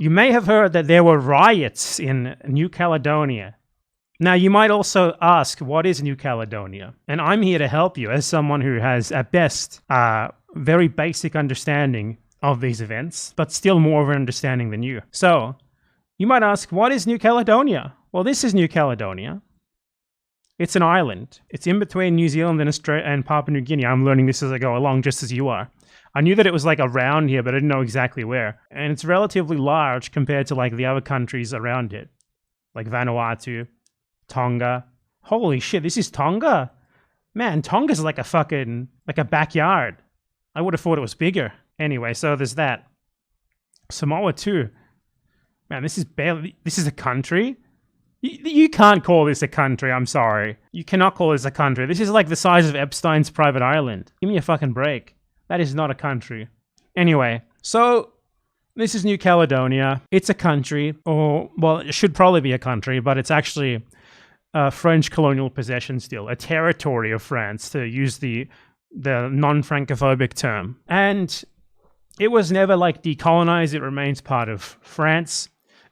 You may have heard that there were riots in New Caledonia. Now, you might also ask, what is New Caledonia? And I'm here to help you as someone who has, at best, very basic understanding of these events, but still more of an understanding than you. So, you might ask, what is New Caledonia? Well, this is New Caledonia. It's an island. It's in between New Zealand and Australia and Papua New Guinea. I'm learning this as I go along, just as you are. I knew that it was like around here, but I didn't know exactly where. And it's relatively large compared to like the other countries around it, like Vanuatu, Tonga. Holy shit, this is Tonga? Man, Tonga's like a fucking, like a backyard. I would have thought it was bigger. Anyway, so there's that. Samoa too. Man, this is a country? You can't call this a country, I'm sorry. You cannot call this a country. This is like the size of Epstein's private island. Give me a fucking break. That is not a country. Anyway, so this is New Caledonia. It's a country, or, well, it should probably be a country, but it's actually a French colonial possession still, a territory of France, to use the non-Francophobic term. And it was never like decolonized. It remains part of France.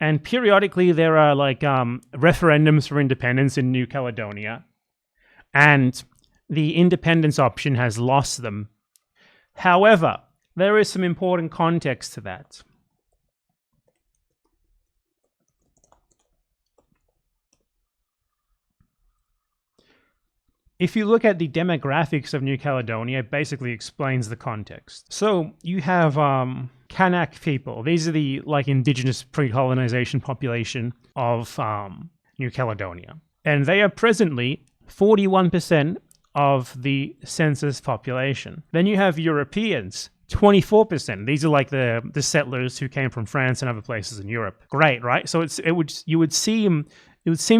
And periodically there are like referendums for independence in New Caledonia. And the independence option has lost them. However, there is some important context to that. If you look at the demographics of New Caledonia, it basically explains the context. So you have Kanak people. These are the like indigenous pre-colonization population of New Caledonia. And they are presently 41% of the census population. Then you have Europeans, 24%. These are like the settlers who came from France and other places in Europe. Great, right? So it would seem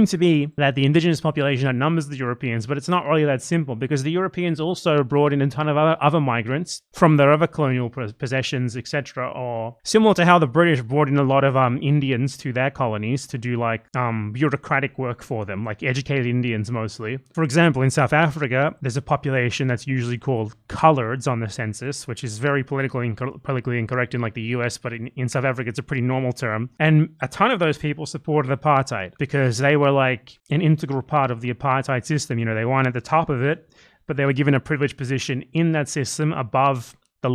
to be that the indigenous population outnumbers the Europeans, but it's not really that simple, because the Europeans also brought in a ton of other migrants from their other colonial possessions, etc., or similar to how the British brought in a lot of Indians to their colonies to do like bureaucratic work for them, like educated Indians mostly. For example, in South Africa, there's a population that's usually called coloreds on the census, which is very politically incorrect in like the US, but in South Africa, it's a pretty normal term. And a ton of those people supported apartheid because they were like an integral part of the apartheid system. You know, they weren't at the top of it, but they were given a privileged position in that system above the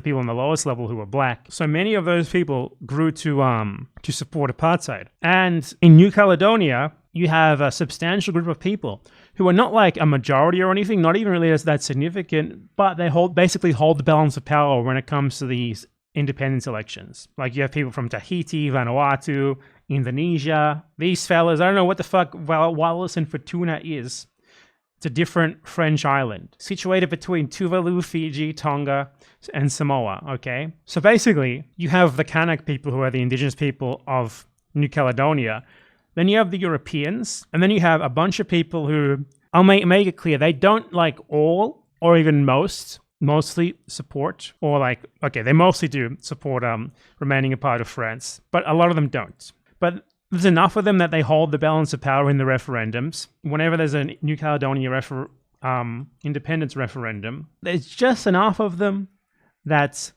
people on the lowest level who were black. So many of those people grew to support apartheid. And in New Caledonia, you have a substantial group of people who are not like a majority or anything, not even really that significant, but they basically hold the balance of power when it comes to these independence elections. Like you have people from Tahiti, Vanuatu, Indonesia. These fellas, I don't know what the fuck Wallis and Futuna is. It's a different French island situated between Tuvalu, Fiji, Tonga, and Samoa, okay? So basically, you have the Kanak people who are the indigenous people of New Caledonia. Then you have the Europeans, and then you have a bunch of people who, I'll make it clear, they don't like all or even mostly support, or like, okay, they mostly do support remaining a part of France, but a lot of them don't. But there's enough of them that they hold the balance of power in the referendums. Whenever there's a New Caledonia independence referendum, there's just enough of them that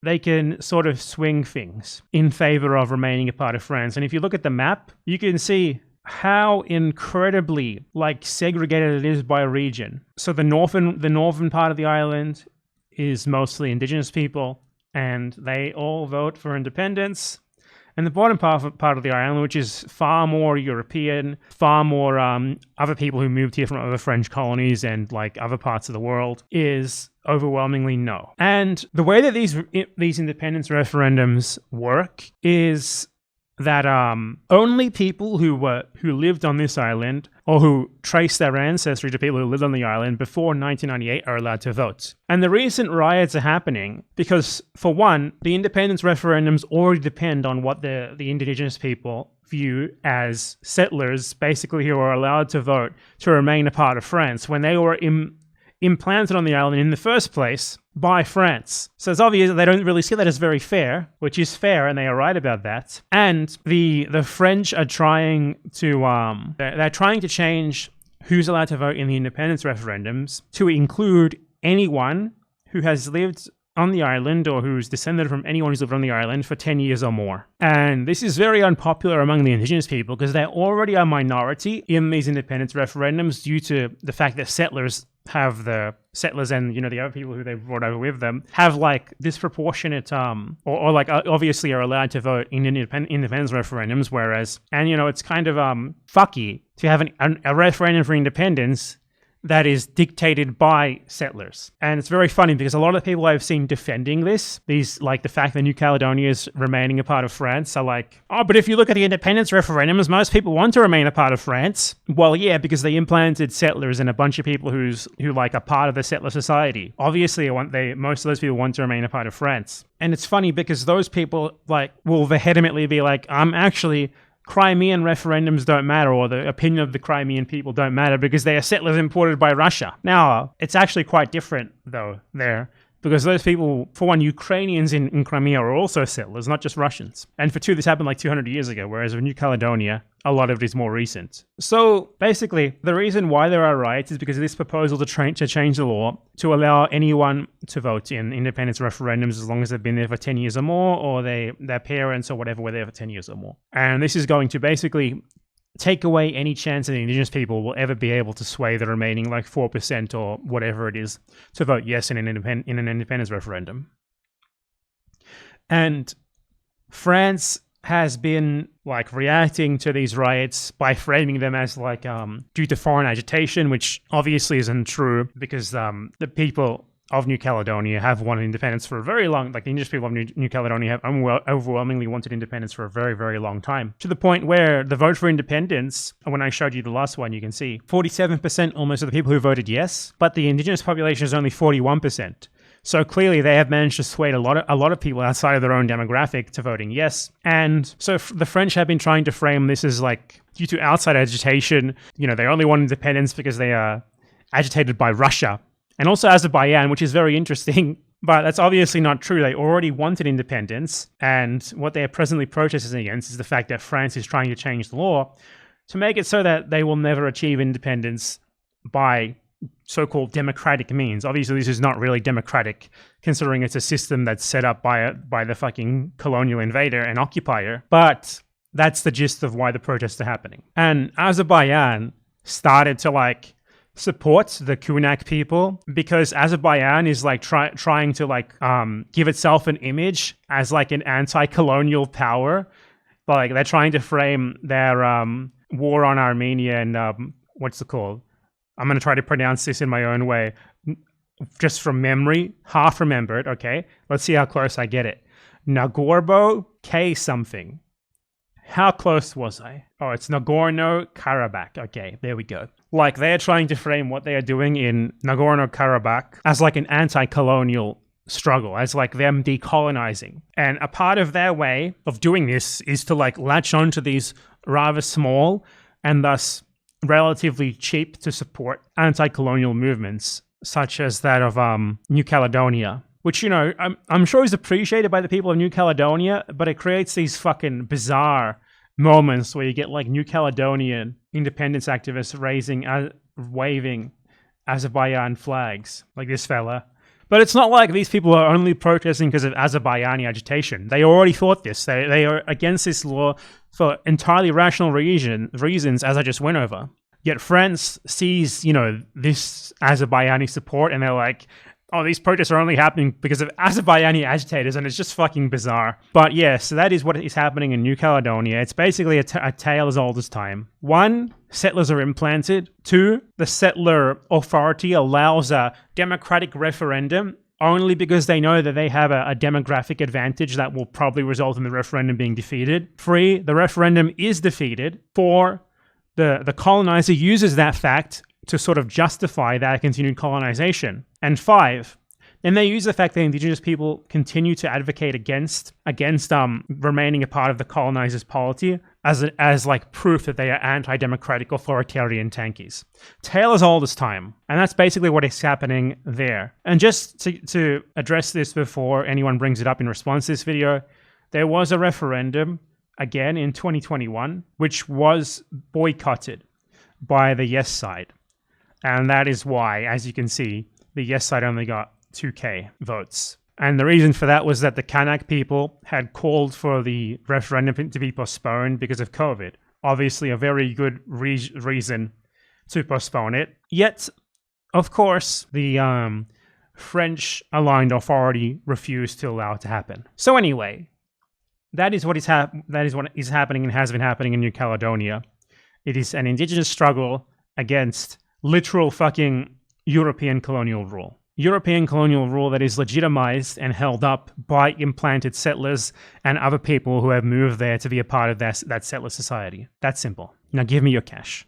they can sort of swing things in favor of remaining a part of France. And if you look at the map, you can see how incredibly like segregated it is by region. So the northern part of the island is mostly indigenous people, and they all vote for independence. And the bottom part of the island, which is far more European, far more other people who moved here from other French colonies and like other parts of the world, is overwhelmingly no. And the way that these independence referendums work is that only people who lived on this island, or who trace their ancestry to people who lived on the island before 1998, are allowed to vote. And the recent riots are happening because, for one, the independence referendums already depend on what the indigenous people view as settlers, basically, who are allowed to vote to remain a part of France when they were implanted on the island in the first place by France. So it's obvious that they don't really see that as very fair, which is fair, and they are right about that. And the French are trying to they're trying to change who's allowed to vote in the independence referendums to include anyone who has lived on the island or who's descended from anyone who's lived on the island for 10 years or more. And this is very unpopular among the indigenous people because they're already a minority in these independence referendums due to the fact that settlers and the other people who they brought over with them have like disproportionate or like obviously are allowed to vote in independence referendums, whereas it's kind of fucky to have a referendum for independence that is dictated by settlers. And it's very funny because a lot of the people I've seen defending these like the fact that New Caledonia is remaining a part of France are like, oh, but if you look at the independence referendums, most people want to remain a part of France. Well, yeah, because they implanted settlers and a bunch of people who like are part of the settler society. Obviously, most of those people want to remain a part of France. And it's funny because those people like will vehemently be like, actually Crimean referendums don't matter, or the opinion of the Crimean people don't matter because they are settlers imported by Russia. Now, it's actually quite different, though, there. Because those people, for one, Ukrainians in Crimea are also settlers, not just Russians. And for two, this happened like 200 years ago, whereas with New Caledonia, a lot of it is more recent. So basically, the reason why there are riots is because of this proposal to change the law to allow anyone to vote in independence referendums as long as they've been there for 10 years or more, or their parents or whatever were there for 10 years or more. And this is going to basically take away any chance that the indigenous people will ever be able to sway the remaining like 4% or whatever it is to vote yes in an independence referendum. And France has been like reacting to these riots by framing them as like due to foreign agitation, which obviously isn't true because the people of New Caledonia have wanted independence for a very long, like the indigenous people of New Caledonia have overwhelmingly wanted independence for a very, very long time. To the point where the vote for independence, when I showed you the last one, you can see 47% almost of the people who voted yes, but the indigenous population is only 41%. So clearly they have managed to sway a lot of people outside of their own demographic to voting yes. And so the French have been trying to frame this as like due to outside agitation, they only want independence because they are agitated by Russia. And also Azerbaijan, which is very interesting, but that's obviously not true. They already wanted independence, and what they are presently protesting against is the fact that France is trying to change the law to make it so that they will never achieve independence by so-called democratic means. Obviously, this is not really democratic, considering it's a system that's set up by the fucking colonial invader and occupier, but that's the gist of why the protests are happening. And Azerbaijan started to like support the Kunak people because Azerbaijan is like trying to like give itself an image as like an anti-colonial power. Like they're trying to frame their war on Armenia and what's it called? I'm going to try to pronounce this in my own way, just from memory, half remembered. Okay, let's see how close I get it. Nagorno K something. How close was I? Oh, it's Nagorno-Karabakh. Okay, there we go. Like, they're trying to frame what they are doing in Nagorno-Karabakh as like an anti-colonial struggle, as like them decolonizing. And a part of their way of doing this is to like latch onto these rather small and thus relatively cheap to support anti-colonial movements, such as that of New Caledonia. Which, I'm sure is appreciated by the people of New Caledonia, but it creates these fucking bizarre moments where you get like New Caledonian independence activists waving Azerbaijan flags, like this fella. But it's not like these people are only protesting because of Azerbaijani agitation. They already thought this. They are against this law for entirely rational reasons, as I just went over. Yet France sees, this Azerbaijani support, and they're like, oh, these protests are only happening because of Azerbaijani agitators, and it's just fucking bizarre. But yeah, so that is what is happening in New Caledonia. It's basically a tale as old as time. 1, settlers are implanted. 2, the settler authority allows a democratic referendum only because they know that they have a demographic advantage that will probably result in the referendum being defeated. 3, the referendum is defeated. 4, the colonizer uses that fact to sort of justify that continued colonization. And 5, then they use the fact that indigenous people continue to advocate against remaining a part of the colonizer's polity as like proof that they are anti-democratic, authoritarian tankies. Tale as old as time. And that's basically what is happening there. And just to address this before anyone brings it up in response to this video, there was a referendum again in 2021, which was boycotted by the yes side. And that is why, as you can see, the yes side only got 2K votes. And the reason for that was that the Kanak people had called for the referendum to be postponed because of COVID. Obviously, a very good reason to postpone it. Yet, of course, the French-aligned authority refused to allow it to happen. So anyway, that is what is happening and has been happening in New Caledonia. It is an indigenous struggle against literal fucking European colonial rule. European colonial rule that is legitimized and held up by implanted settlers and other people who have moved there to be a part of that settler society. That's simple. Now give me your cash.